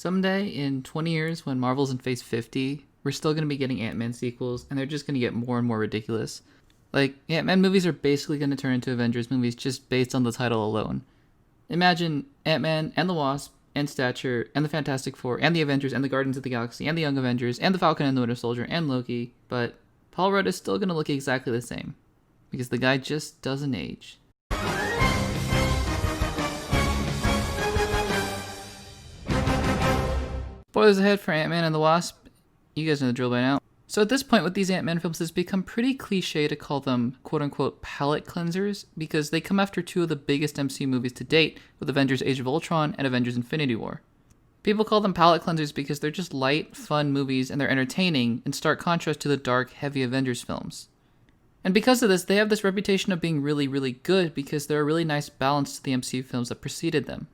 Someday, in 20 years, when Marvel's in phase 50, we're still going to be getting Ant-Man sequels, and they're just going to get more and more ridiculous. Like, Ant-Man movies are basically going to turn into Avengers movies just based on the title alone. Imagine Ant-Man and the Wasp, and Stature, and the Fantastic Four, and the Avengers, and the Guardians of the Galaxy, and the Young Avengers, and the Falcon and the Winter Soldier, and Loki, but Paul Rudd is still going to look exactly the same. Because the guy just doesn't age. Spoilers ahead for Ant-Man and the Wasp. You guys know the drill by now. So at this point with these Ant-Man films, it's become pretty cliche to call them quote-unquote palate cleansers because they come after two of the biggest MCU movies to date with Avengers Age of Ultron and Avengers Infinity War. People call them palate cleansers because they're just light, fun movies and they're entertaining in stark contrast to the dark, heavy Avengers films. And because of this, they have this reputation of being really, really good because they're a really nice balance to the MCU films that preceded them.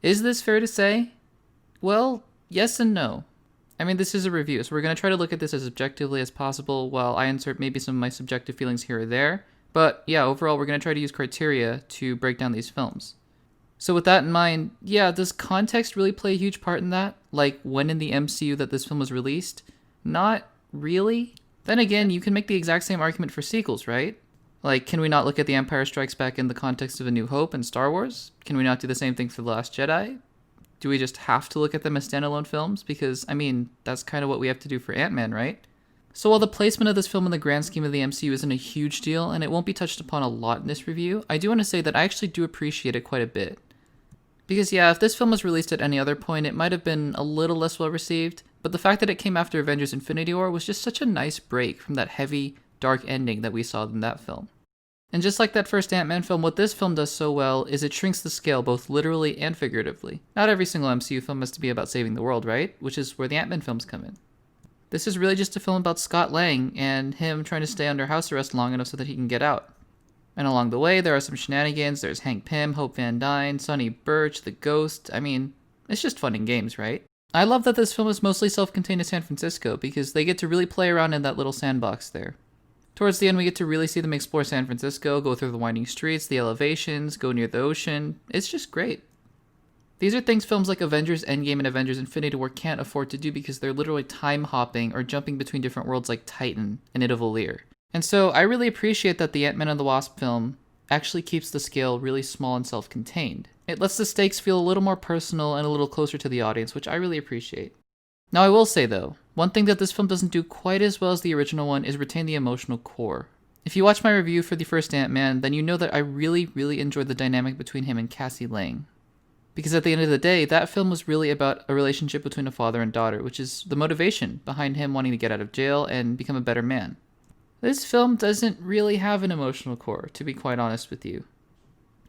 Is this fair to say? Well, yes and no. I mean, this is a review, so we're going to try to look at this as objectively as possible while I insert maybe some of my subjective feelings here or there. But yeah, overall, we're going to try to use criteria to break down these films. So with that in mind, yeah, does context really play a huge part in that? Like, when in the MCU that this film was released? Not really. Then again, you can make the exact same argument for sequels, right? Like, can we not look at The Empire Strikes Back in the context of A New Hope and Star Wars? Can we not do the same thing for The Last Jedi? Do we just have to look at them as standalone films? Because, I mean, that's kind of what we have to do for Ant-Man, right? So while the placement of this film in the grand scheme of the MCU isn't a huge deal, and it won't be touched upon a lot in this review, I do want to say that I actually do appreciate it quite a bit. Because yeah, if this film was released at any other point, it might have been a little less well received, but the fact that it came after Avengers Infinity War was just such a nice break from that heavy, dark ending that we saw in that film. And just like that first Ant-Man film, what this film does so well is it shrinks the scale both literally and figuratively. Not every single MCU film has to be about saving the world, right? Which is where the Ant-Man films come in. This is really just a film about Scott Lang and him trying to stay under house arrest long enough so that he can get out. And along the way, there are some shenanigans. There's Hank Pym, Hope Van Dyne, Sonny Birch, The Ghost. I mean, it's just fun and games, right? I love that this film is mostly self-contained in San Francisco because they get to really play around in that little sandbox there. Towards the end, we get to really see them explore San Francisco, go through the winding streets, the elevations, go near the ocean. It's just great. These are things films like Avengers Endgame and Avengers Infinity War can't afford to do because they're literally time-hopping or jumping between different worlds like Titan and Nidavellir. And so I really appreciate that the Ant-Man and the Wasp film actually keeps the scale really small and self-contained. It lets the stakes feel a little more personal and a little closer to the audience, which I really appreciate. Now I will say though, one thing that this film doesn't do quite as well as the original one is retain the emotional core. If you watch my review for the first Ant-Man, then you know that I really, really enjoyed the dynamic between him and Cassie Lang. Because at the end of the day, that film was really about a relationship between a father and daughter, which is the motivation behind him wanting to get out of jail and become a better man. This film doesn't really have an emotional core, to be quite honest with you.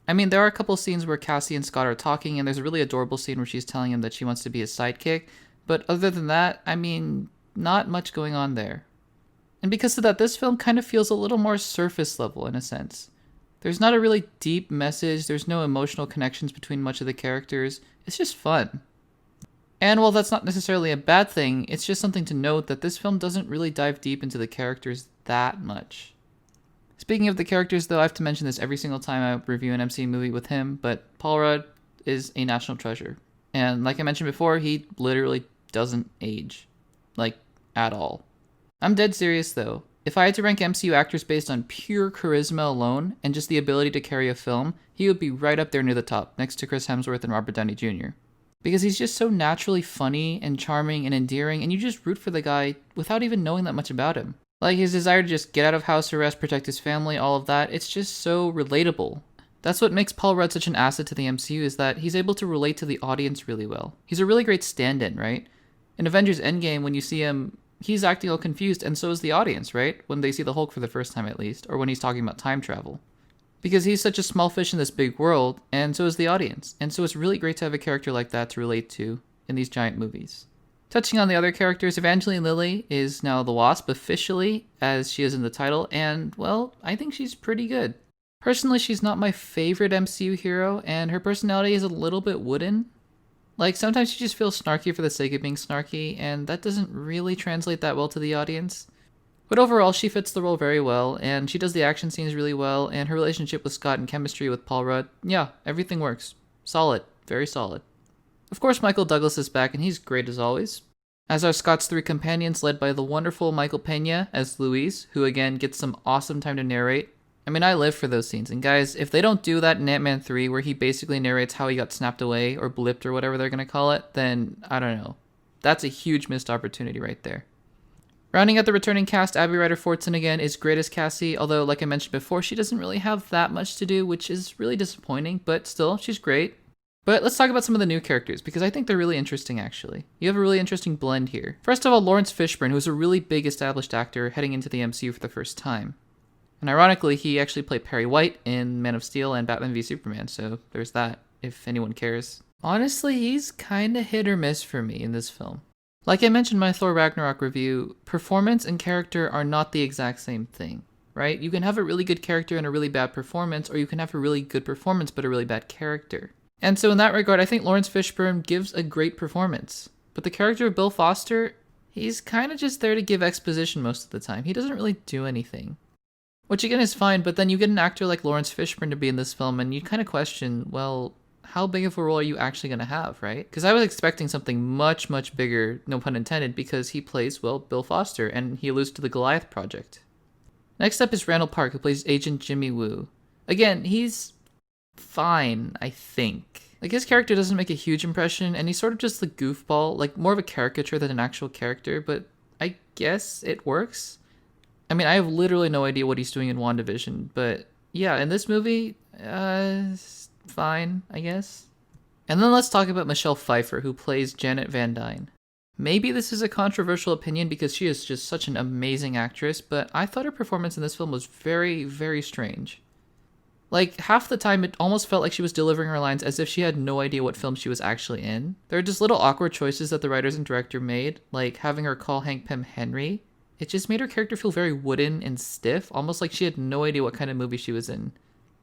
I mean, there are a couple scenes where Cassie and Scott are talking, and there's a really adorable scene where she's telling him that she wants to be his sidekick, but other than that, I mean, not much going on there. And because of that, this film kind of feels a little more surface level in a sense. There's not a really deep message, there's no emotional connections between much of the characters, it's just fun. And while that's not necessarily a bad thing, it's just something to note that this film doesn't really dive deep into the characters that much. Speaking of the characters though, I have to mention this every single time I review an MCU movie with him, but Paul Rudd is a national treasure. And like I mentioned before, he literally doesn't age. Like, at all. I'm dead serious though. If I had to rank MCU actors based on pure charisma alone, and just the ability to carry a film, he would be right up there near the top, next to Chris Hemsworth and Robert Downey Jr. Because he's just so naturally funny and charming and endearing, and you just root for the guy without even knowing that much about him. Like his desire to just get out of house arrest, protect his family, all of that, it's just so relatable. That's what makes Paul Rudd such an asset to the MCU, is that he's able to relate to the audience really well. He's a really great stand-in, right? In Avengers Endgame, when you see him, he's acting all confused, and so is the audience, right? When they see the Hulk for the first time at least, or when he's talking about time travel. Because he's such a small fish in this big world, and so is the audience. And so it's really great to have a character like that to relate to in these giant movies. Touching on the other characters, Evangeline Lilly is now the Wasp officially, as she is in the title, and, well, I think she's pretty good. Personally, she's not my favorite MCU hero, and her personality is a little bit wooden. Like, sometimes she just feels snarky for the sake of being snarky, and that doesn't really translate that well to the audience. But overall, she fits the role very well, and she does the action scenes really well, and her relationship with Scott and chemistry with Paul Rudd, yeah, everything works. Solid. Very solid. Of course, Michael Douglas is back, and he's great as always. As are Scott's three companions, led by the wonderful Michael Pena as Luis, who again gets some awesome time to narrate. I mean, I live for those scenes, and guys, if they don't do that in Ant-Man 3, where he basically narrates how he got snapped away, or blipped, or whatever they're gonna call it, then, I don't know. That's a huge missed opportunity right there. Rounding out the returning cast, Abby Ryder-Fortson again is great as Cassie, although, like I mentioned before, she doesn't really have that much to do, which is really disappointing, but still, she's great. But let's talk about some of the new characters, because I think they're really interesting, actually. You have a really interesting blend here. First of all, Lawrence Fishburne, who's a really big established actor heading into the MCU for the first time. And ironically, he actually played Perry White in Man of Steel and Batman v Superman, so there's that, if anyone cares. Honestly, he's kinda hit or miss for me in this film. Like I mentioned in my Thor Ragnarok review, performance and character are not the exact same thing, right? You can have a really good character and a really bad performance, or you can have a really good performance but a really bad character. And so in that regard, I think Lawrence Fishburne gives a great performance. But the character of Bill Foster, he's kind of just there to give exposition most of the time. He doesn't really do anything. Which again is fine, but then you get an actor like Lawrence Fishburne to be in this film, and you kind of question, well, how big of a role are you actually going to have, right? Because I was expecting something much, much bigger, no pun intended, because he plays, well, Bill Foster, and he alludes to the Goliath Project. Next up is Randall Park, who plays Agent Jimmy Woo. Again, he's fine, I think. Like, his character doesn't make a huge impression, and he's sort of just the goofball, like more of a caricature than an actual character, but I guess it works. I mean, I have literally no idea what he's doing in WandaVision, but yeah, in this movie, fine, I guess. And then let's talk about Michelle Pfeiffer, who plays Janet Van Dyne. Maybe this is a controversial opinion because she is just such an amazing actress, but I thought her performance in this film was very, very strange. Like, half the time it almost felt like she was delivering her lines as if she had no idea what film she was actually in. There are just little awkward choices that the writers and director made, like having her call Hank Pym Henry. It just made her character feel very wooden and stiff, almost like she had no idea what kind of movie she was in.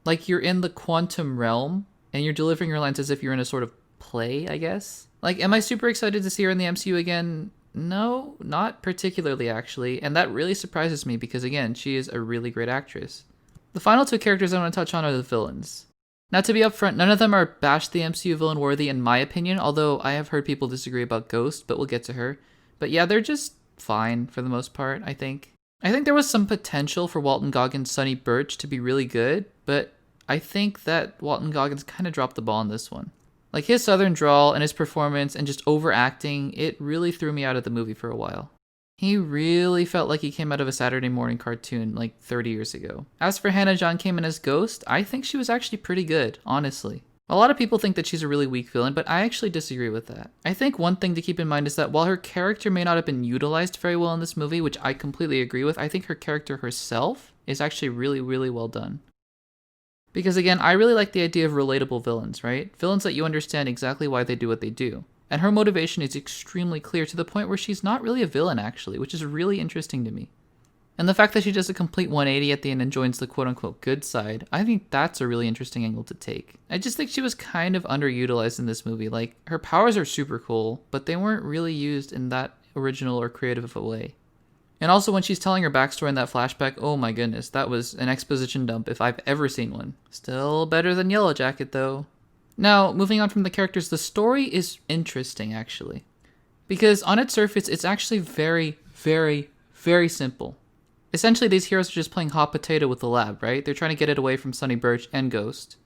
Like, you're in the quantum realm, and you're delivering your lines as if you're in a sort of play, I guess? Like, am I super excited to see her in the MCU again? No, not particularly, actually, and that really surprises me because, again, she is a really great actress. The final two characters I want to touch on are the villains. Now, to be upfront, none of them are bash the MCU villain worthy in my opinion, although I have heard people disagree about Ghost, but we'll get to her. But yeah, they're just fine for the most part, I think. I think there was some potential for Walton Goggins' Sonny Birch to be really good, but I think that Walton Goggins kind of dropped the ball on this one. Like, his southern drawl and his performance and just overacting, it really threw me out of the movie for a while. He really felt like he came out of a Saturday morning cartoon like 30 years ago. As for Hannah John Kamen as Ghost, I think she was actually pretty good, honestly. A lot of people think that she's a really weak villain, but I actually disagree with that. I think one thing to keep in mind is that while her character may not have been utilized very well in this movie, which I completely agree with, I think her character herself is actually really, really well done. Because again, I really like the idea of relatable villains, right? Villains that you understand exactly why they do what they do. And her motivation is extremely clear to the point where she's not really a villain, actually, which is really interesting to me. And the fact that she does a complete 180 at the end and joins the quote-unquote good side, I think that's a really interesting angle to take. I just think she was kind of underutilized in this movie. Like, her powers are super cool, but they weren't really used in that original or creative of a way. And also when she's telling her backstory in that flashback, oh my goodness, that was an exposition dump if I've ever seen one. Still better than Yellow Jacket, though. Now, moving on from the characters, the story is interesting, actually. Because on its surface, it's actually very, very, very simple. Essentially, these heroes are just playing hot potato with the lab, right? They're trying to get it away from Sonny Birch and Ghost.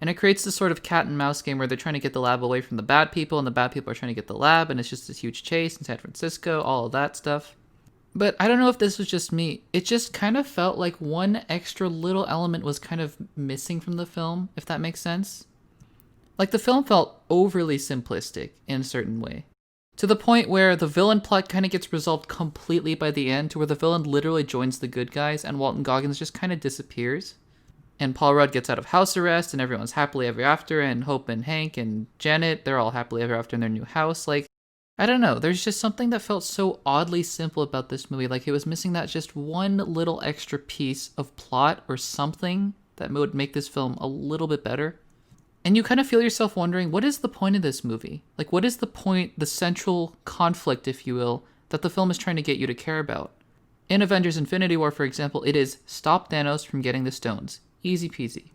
And it creates this sort of cat and mouse game where they're trying to get the lab away from the bad people, and the bad people are trying to get the lab, and it's just this huge chase in San Francisco, all of that stuff. But I don't know if this was just me. It just kind of felt like one extra little element was kind of missing from the film, if that makes sense. Like, the film felt overly simplistic in a certain way. To the point where the villain plot kind of gets resolved completely by the end, to where the villain literally joins the good guys and Walton Goggins just kind of disappears. And Paul Rudd gets out of house arrest and everyone's happily ever after, and Hope and Hank and Janet, they're all happily ever after in their new house. Like, I don't know, there's just something that felt so oddly simple about this movie, like it was missing that just one little extra piece of plot or something that would make this film a little bit better. And you kind of feel yourself wondering, what is the point of this movie? Like, what is the point, the central conflict, if you will, that the film is trying to get you to care about? In Avengers Infinity War, for example, it is stop Thanos from getting the stones. Easy peasy.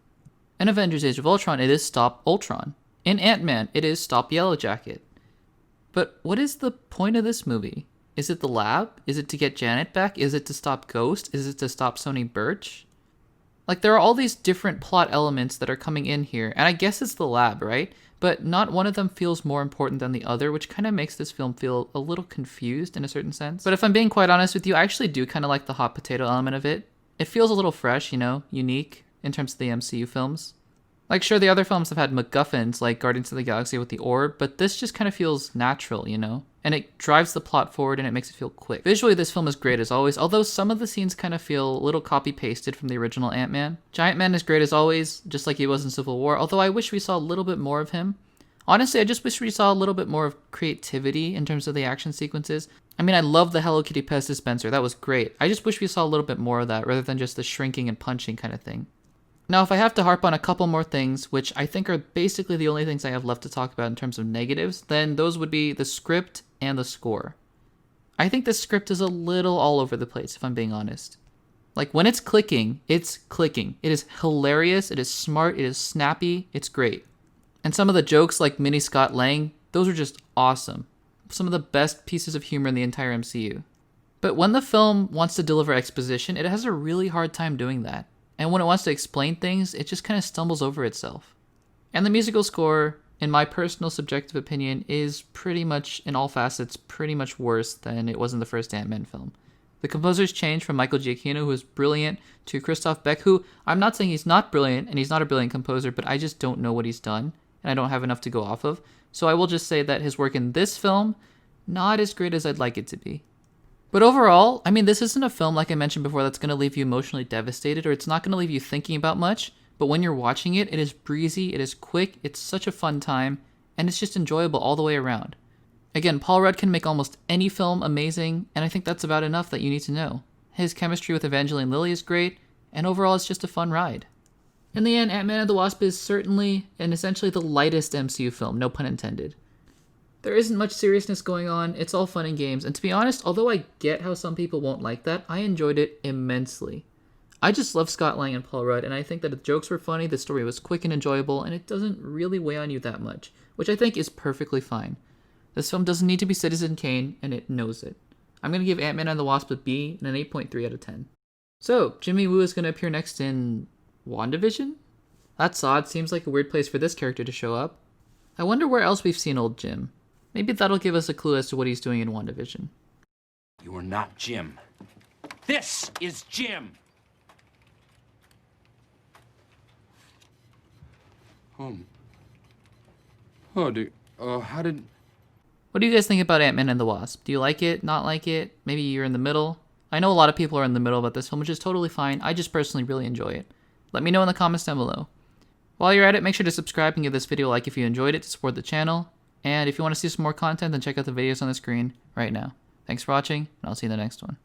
In Avengers Age of Ultron, it is stop Ultron. In Ant-Man, it is Stop Yellowjacket. But what is the point of this movie? Is it the lab? Is it to get Janet back? Is it to stop Ghost? Is it to stop Sony Birch? Like, there are all these different plot elements that are coming in here, and I guess it's the lab, right? But not one of them feels more important than the other, which kind of makes this film feel a little confused in a certain sense. But if I'm being quite honest with you, I actually do kind of like the hot potato element of it. It feels a little fresh, you know, unique in terms of the MCU films. Like, sure, the other films have had MacGuffins, like Guardians of the Galaxy with the orb, but this just kind of feels natural, you know? And it drives the plot forward and it makes it feel quick. Visually, this film is great as always, although some of the scenes kind of feel a little copy-pasted from the original Ant-Man. Giant Man is great as always, just like he was in Civil War, although I wish we saw a little bit more of him. Honestly, I just wish we saw a little bit more of creativity in terms of the action sequences. I mean, I love the Hello Kitty Pez dispenser, that was great. I just wish we saw a little bit more of that, rather than just the shrinking and punching kind of thing. Now, if I have to harp on a couple more things, which I think are basically the only things I have left to talk about in terms of negatives, then those would be the script and the score. I think the script is a little all over the place, if I'm being honest. Like, when it's clicking, it's clicking. It is hilarious, it is smart, it is snappy, it's great. And some of the jokes, like Minnie Scott Lang, those are just awesome. Some of the best pieces of humor in the entire MCU. But when the film wants to deliver exposition, it has a really hard time doing that. And when it wants to explain things, it just kind of stumbles over itself. And the musical score, in my personal subjective opinion, is pretty much, in all facets, pretty much worse than it was in the first Ant-Man film. The composers changed from Michael Giacchino, who is brilliant, to Christoph Beck, who, I'm not saying he's not brilliant, and he's not a brilliant composer, but I just don't know what he's done, and I don't have enough to go off of. So I will just say that his work in this film, not as great as I'd like it to be. But overall, I mean, this isn't a film, like I mentioned before, that's going to leave you emotionally devastated, or it's not going to leave you thinking about much, but when you're watching it, it is breezy, it is quick, it's such a fun time, and it's just enjoyable all the way around. Again, Paul Rudd can make almost any film amazing, and I think that's about enough that you need to know. His chemistry with Evangeline Lilly is great, and overall it's just a fun ride. In the end, Ant-Man and the Wasp is certainly and essentially the lightest MCU film, no pun intended. There isn't much seriousness going on, it's all fun and games, and to be honest, although I get how some people won't like that, I enjoyed it immensely. I just love Scott Lang and Paul Rudd, and I think that the jokes were funny, the story was quick and enjoyable, and it doesn't really weigh on you that much, which I think is perfectly fine. This film doesn't need to be Citizen Kane, and it knows it. I'm going to give Ant-Man and the Wasp a B and an 8.3 out of 10. So, Jimmy Woo is going to appear next in WandaVision? That's odd, seems like a weird place for this character to show up. I wonder where else we've seen old Jim. Maybe that'll give us a clue as to what he's doing in WandaVision. You are not Jim. This is Jim! How did... What do you guys think about Ant-Man and the Wasp? Do you like it, not like it? Maybe you're in the middle? I know a lot of people are in the middle about this film, which is totally fine. I just personally really enjoy it. Let me know in the comments down below. While you're at it, make sure to subscribe and give this video a like if you enjoyed it to support the channel. And if you want to see some more content, then check out the videos on the screen right now. Thanks for watching, and I'll see you in the next one.